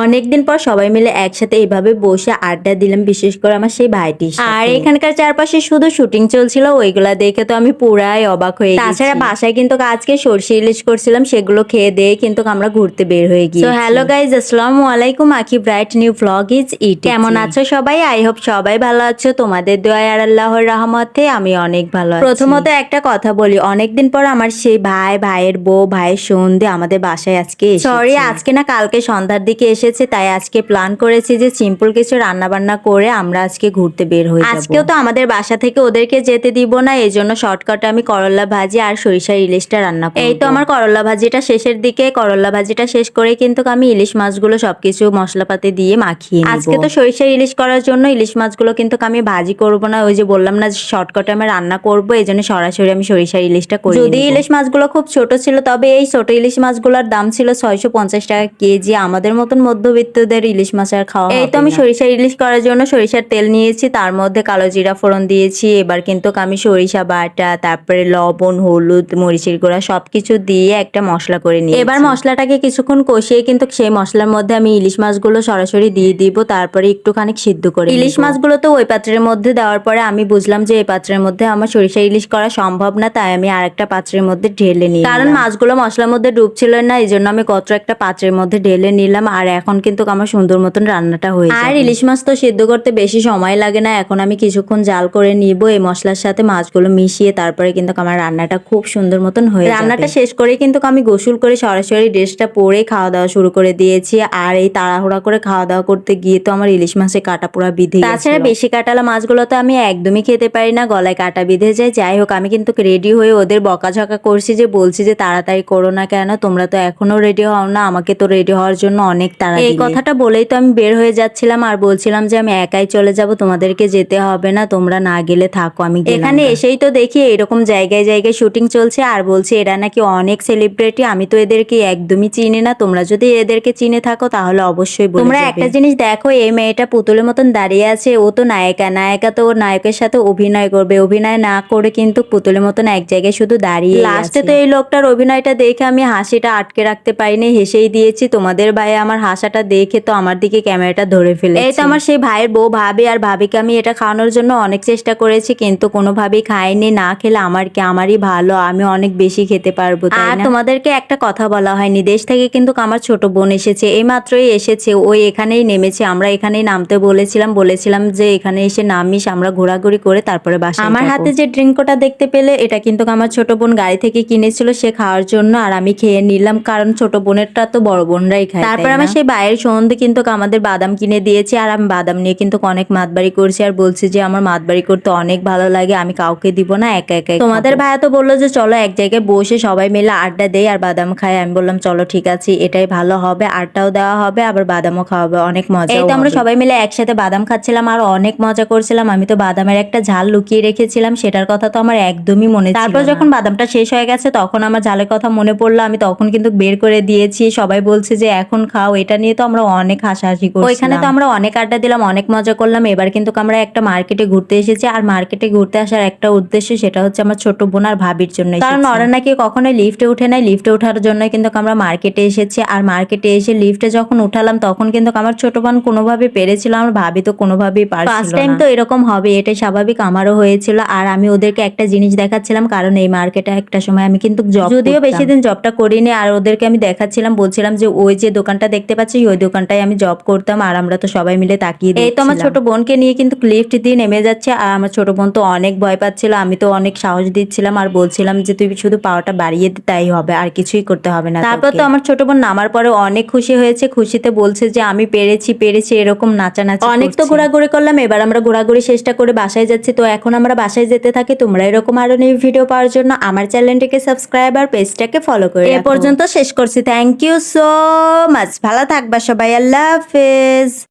অনেকদিন পর সবাই মিলে একসাথে এইভাবে বসে আড্ডা দিলাম, বিশেষ করে আমার সেই ভাইটির সাথে। আর এখানকার চারপাশে শুধু শুটিং চলছিল, ওইগুলা দেখে তো আমি পুরাই অবাক হয়ে গেছি। তাছাড়া বাসায় কিন্তু আজকে সরষে ইলিশ করছিলাম, সেগুলো খেয়ে দিয়ে কিন্তু আমরা ঘুরতে বের হয়ে গিয়েছি। তো হ্যালো গাইজ, আসসালামু আলাইকুম। আকি bright new vlog is it. কেমন আছো সবাই? আই হোপ সবাই ভালো আছো। তোমাদের দোয়ায় আর আল্লাহর রহমতে আমি অনেক ভালো আছি। প্রথমত একটা কথা বলি, অনেকদিন পর আমার সেই ভাইয়ের বউ, ভাইয়ের সন্ধে আমাদের বাসায় আজকে এসেছে। সরি, আজকে না কালকে সন্ধ্যার দিকে এসেছে, তাই আজকে প্ল্যান করেছি যে সিম্পল কিছু রান্না বান্না করে আমরা আজকে ঘুরতে বের হয়ে যাব। আজকেও তো আমাদের বাসা থেকে ওদেরকে যেতে দিব না, এই জন্য শর্টকাটে আমি করলা ভাজি আর সরিষার ইলিশটা রান্না করব। এই তো আমার করলা ভাজিটা শেষের দিকে, করলা ভাজিটা শেষ করে কিন্তু আমি ইলিশ মাছগুলো সবকিছু মশলাপাতি দিয়ে মাখিয়ে নিব। আজকে তো সরিষার ইলিশ করার জন্য ইলিশ মাছগুলো কিন্তু আমি ভাজি করব না, ওই যে বললাম না শর্টকাটে আমি রান্না করব, এই জন্য সরাসরি আমি সরিষার ইলিশটা করি। যদি ইলিশ মাছগুলো খুব ছোট ছিল, তবে এই ছোট ইলিশ মাছগুলোর দাম ছিল 650 টাকা কেজি। আমাদের মতন মধ্যবিত্তদের ইলিশ মাছ আর খাওয়া এই তো আমি সরিষার ইলিশ করার জন্য সরিষার তেল নিয়েছি, তার মধ্যে কালো জিরা ফোড়ন দিয়েছি। এবার কিন্তু আমি সরিষা বাটা, তারপরে লবণ, হলুদ, মরিচের গুঁড়া সবকিছু দিয়ে একটা মশলা করে নিই। এবার মশলাটাকে কিছুক্ষণ কষিয়ে কিন্তু সেই মশলার মধ্যে আমি ইলিশ মাছগুলো সরাসরি দিয়ে দিব, তারপরে একটুখানি সিদ্ধ করে ইলিশ মাছগুলো তো ওই পাত্রের মধ্যে দেওয়ার পরে আমি বুঝলাম যে এই পাত্রের মধ্যে আমার সরিষা ইলিশ করা সম্ভব না, তাই আমি আরেকটা পাত্রের মধ্যে ঢেলে নিই, কারণ মাছগুলো মশলার মধ্যে ডুবছিল না, এই জন্য আমি কত একটা পাত্রের মধ্যে ঢেলে নিলাম। আর এখন কিন্তু আমার সুন্দর মতন রান্নাটা হয়ে যায়। আর ইলিশ মাছ তো সিদ্ধ করতে বেশি সময় লাগে না, এখন আমি কিছুক্ষণ জাল করে নিব এই মশলার সাথে মাছগুলো মিশিয়ে, তারপরে কিন্তু আমার রান্নাটা খুব সুন্দর মতন হয়ে যাবে। রান্নাটা শেষ করে কিন্তু আমি গোসল করে সরাসরি ড্রেসটা পরে খাওয়া দাওয়া শুরু করে দিয়েছি। আর এই তাড়াহুড়া করে খাওয়া দাওয়া করতে গিয়ে তো আমার ইলিশ মাছের কাটা পুরা বিধে গেছে। তাছাড়া বেশি কাটালা মাছগুলো তো আমি একদমই খেতে পারি না, গলায় কাটা বিধে যায়। যাই হোক, আমি কিন্তু রেডি হয়ে ওদের বকাঝকা করছি, যে বলছি যে তাড়াতাড়ি করো না কেন, তোমরা তো এখনো রেডি হও না, আমাকে তো রেডি হওয়ার জন্য অনেক তাড়া। এই কথাটা বলেই তো আমি বের হয়ে যাচ্ছিলাম আর বলছিলাম যে আমি একাই চলে যাব, তোমাদেরকে যেতে হবে না, তোমরা না গেলে থাকো, আমি এখানে এসেই তো দেখি এরকম জায়গায় জায়গায় শুটিং চলছে আর বলছে এরা নাকি অনেক সেলিব্রিটি। আমি তো এদেরকে একদমই চিনি না, তোমরা যদি এদেরকে চিনে থাকো তাহলে অবশ্যই বলে তোমরা একটা জিনিস দেখো, এই মেয়েটা পুতুলের মতন দাঁড়িয়ে আছে, ও তো নায়িকা তো ওর নায়কের সাথে অভিনয় করবে, অভিনয় না করে কিন্তু পুতুলের মতন এক জায়গায় শুধু দাঁড়িয়ে লাস্টে তো এই লোকটার অভিনয়টা দেখে আমি হাসিটা আটকে রাখতে পারিনি, হেসেই দিয়েছি। তোমাদের ভাই আমার হাসাটা দেখে তো আমার দিকে ক্যামেরাটা ধরে ফেলে। এই তো আমার সেই ভাইয়ের বউ ভাবি, আর ভাবিকে আমি এটা খাওয়ানোর জন্য অনেক চেষ্টা করেছি, কিন্তু কোনোভাবেই খাইনি। না খেলে আমারই ভালো, আমি অনেক বেশি খেতে পারবো। আর তোমাদেরকে একটা কথা বলা হয়নি, দেশ থেকে কিন্তু আমার ছোট বোন এসেছে, এই মাত্রই এসেছে, ওই এখানেই নেমেছে, আমরা এখানেই নামতে বলেছিলাম যে এখানে এসে নামিস, আমরা ঘোরাঘুরি করে তারপরে বাসায়। আমার হাতে যে ড্রিঙ্কটা দেখতে পেলে, এটা কিন্তু আমার ছোট বোন গাড়ি থেকে কিনেছিল সে খাওয়ার জন্য, আর আমি খেয়ে নিলাম, কারণ ছোট বোনেরটা তো বড় বোনরাই খায়। তারপর আমার সেই ভাইয়ের সন্ধে কিন্তু আমাদের বাদাম কিনে দিয়েছে, আর আমি বাদাম নিয়ে কিন্তু অনেক মাতবাড়ি করছি, আর বলছি যে আমার মাতবাড়ি করতে অনেক ভালো লাগে, আমি কাউকে দিব না, একা একা। তোমাদের ভাইয়া তো বললো যে চলো এক জায়গায় বসে সবাই মিলে আড্ডা দেই আর বাদাম খাই। আমি বললাম চলো ঠিক আছে, এটাই ভালো হবে, আড্ডাও দেওয়া হবে আবার বাদামও খাওয়া হবে, অনেক মজা। এই তো আমরা সবাই মিলে একসাথে বাদাম খাচ্ছিলাম আর অনেক মজা করছিলাম। আমি তো বাদামের একটা ঝাল লুকিয়ে রেখেছিলাম, সেটার কথা তো আমার একদমই মনে ছিল না। তারপর যখন বাদামটা শেষ হয়ে গেছে তখন আমার ঝালের কথা মনে পড়লো, আমি তখন কিন্তু বের করে দিয়েছি। সবাই বলছে যে এখন খাও, এটা নিয়ে তো আমরা অনেক হাসাহাসি করছিলাম। ওইখানে তো আমরা অনেক আড্ডা দিলাম, অনেক মজা করলাম। এবার কিন্তু আমরা একটা মার্কেটে ঘুরতে এসেছি, আর মার্কেটে ঘুরতে আসার একটা উদ্দেশ্য, সেটা হচ্ছে আমার ছোট বোন আর ভাবির জন্য, কারণ ওরা নাকি কখনোই লিফটে উঠে নাই, লিফটে ওঠার জন্য কিন্তু আমরা মার্কেটে এসেছি। আর মার্কেটে এসে লিফটে যখন উঠালাম তখন কিন্তু আমার ছোট বোন কোনোভাবে পেরেছিল, আমার ভাবি তো কোনোভাবেই পারছিল না। ফার্স্ট টাইম তো এরকম হবে, এটাই স্বাভাবিক, আমারও হয়েছিল। আর আমি ওদেরকে একটা জিনিস দেখাচ্ছিলাম, কারণ এই মার্কেটে একটা সময় আমি কিন্তু যদিও বেশি দিন জবটা করিনি, আর ওদেরকে আমি দেখাচ্ছিলাম, বলছিলাম যে ওই যে দোকানটা দেখতে পাচ্ছি ওই দোকানটায় আমি জব করতাম, আর আমরা তো সবাই মিলে তাকিয়ে এই তো আমার ছোট বোনকে নিয়ে কিন্তু লিফট দিয়ে নেমে যাচ্ছে, আর আমার ছোট বোন তো অনেক ভয় পাচ্ছিল, আমি তো অনেক সাহস দিচ্ছিলাম আর বলছিলাম যে তুই শুধু পাওয়াটা বাড়িয়ে দে, তাই হবে, আর কিছুই করতে হবে না। তারপর তো আমার ছোট বোন নামার পরে অনেক খুশি হয়েছে, খুশিতে বলছে যে আমি পেরেছি, এরকম নাচানাচি। অনেক তো ঘোরাঘুরি করলাম, এবার আমরা ঘোরাঘুরি চেষ্টা করে বাসায় যাচ্ছি। তো এখন আমরা বাসায় যেতে থাকি। তোমরা এরকম আরো নিউ ভিডিও পাওয়ার জন্য আমার চ্যানেলটিকে সাবস্ক্রাইব আর পেজটাকে ফলো করে এ পর্যন্ত শেষ করছি। থ্যাংক ইউ সো মাচ, ভালো থাকবা সবাই, আল্লাহ হাফেজ।